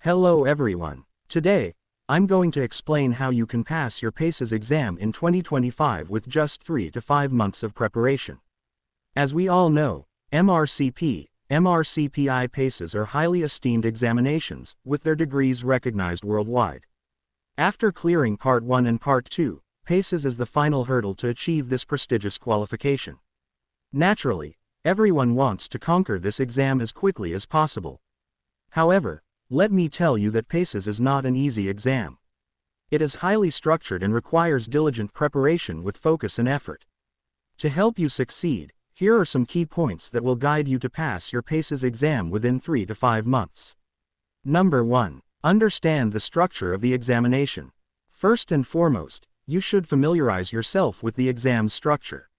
Hello everyone. Today, I'm going to explain how you can pass your PACES exam in 2025 with just 3 to 5 months of preparation. As we all know, MRCP, MRCPI PACES are highly esteemed examinations, with their degrees recognized worldwide. After clearing Part 1 and Part 2, PACES is the final hurdle to achieve this prestigious qualification. Naturally, everyone wants to conquer this exam as quickly as possible. However, let me tell you that PACES is not an easy exam. It is highly structured and requires diligent preparation with focus and effort. To help you succeed, here are some key points that will guide you to pass your PACES exam within 3 to 5 months. Number 1. Understand the structure of the examination. First and foremost, you should familiarize yourself with the exam's structure.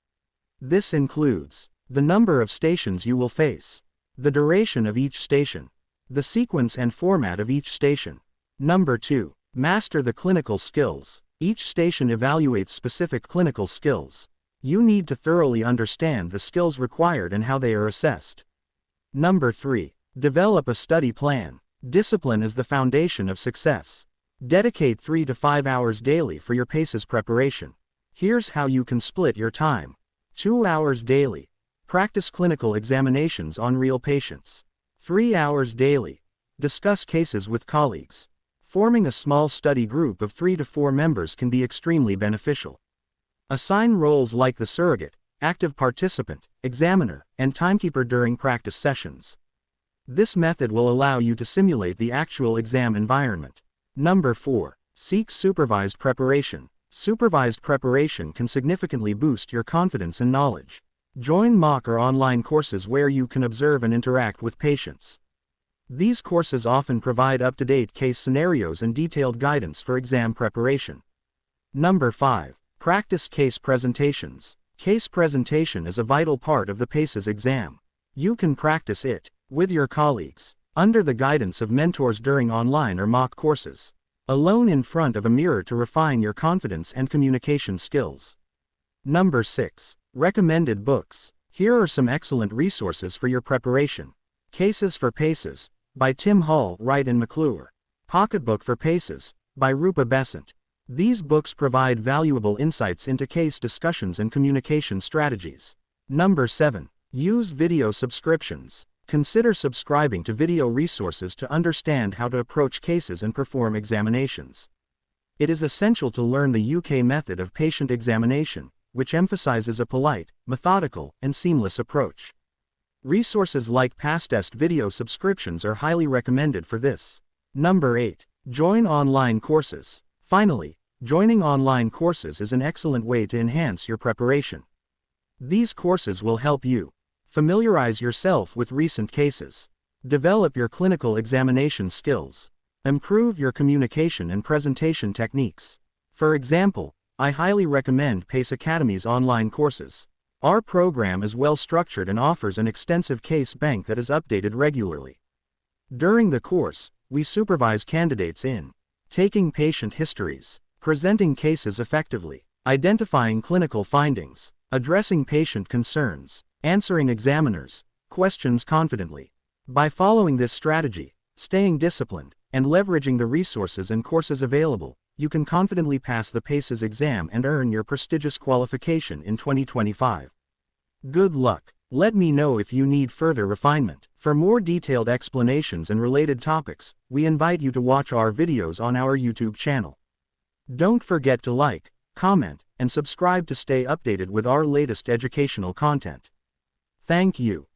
This includes the number of stations you will face, the duration of each station, the sequence and format of each station. Number 2. Master the clinical skills. Each station evaluates specific clinical skills. You need to thoroughly understand the skills required and how they are assessed. Number 3. Develop a study plan. Discipline is the foundation of success. Dedicate 3 to 5 hours daily for your PACES preparation. Here's how you can split your time. 2 hours daily. Practice clinical examinations on real patients. 3 hours daily. Discuss cases with colleagues. Forming a small study group of 3 to 4 members can be extremely beneficial. Assign roles like the surrogate, active participant, examiner, and timekeeper during practice sessions. This method will allow you to simulate the actual exam environment. Number 4. Seek supervised preparation. Supervised preparation can significantly boost your confidence and knowledge. Join mock or online courses where you can observe and interact with patients. These courses often provide up-to-date case scenarios and detailed guidance for exam preparation. Number 5. Practice case presentations. Case presentation is a vital part of the PACES exam. You can practice it with your colleagues, under the guidance of mentors during online or mock courses, alone in front of a mirror to refine your confidence and communication skills. Number 6. Recommended books. Here are some excellent resources for your preparation. Cases for PACES, by Tim Hall, Wright and McClure. Pocketbook for PACES, by Rupa Besant. These books provide valuable insights into case discussions and communication strategies. Number 7. Use video subscriptions. Consider subscribing to video resources to understand how to approach cases and perform examinations. It is essential to learn the UK method of patient examination, which emphasizes a polite, methodical, and seamless approach. Resources like PACES video subscriptions are highly recommended for this. Number 8. Join online courses. Finally, joining online courses is an excellent way to enhance your preparation. These courses will help you familiarize yourself with recent cases, develop your clinical examination skills, improve your communication and presentation techniques. For example, I highly recommend PACE Academy's online courses. Our program is well structured and offers an extensive case bank that is updated regularly. During the course, we supervise candidates in taking patient histories, presenting cases effectively, identifying clinical findings, addressing patient concerns, answering examiners' questions confidently. By following this strategy, staying disciplined, and leveraging the resources and courses available, you can confidently pass the PACES exam and earn your prestigious qualification in 2025. Good luck. Let me know if you need further refinement. For more detailed explanations and related topics, we invite you to watch our videos on our YouTube channel. Don't forget to like, comment, and subscribe to stay updated with our latest educational content. Thank you.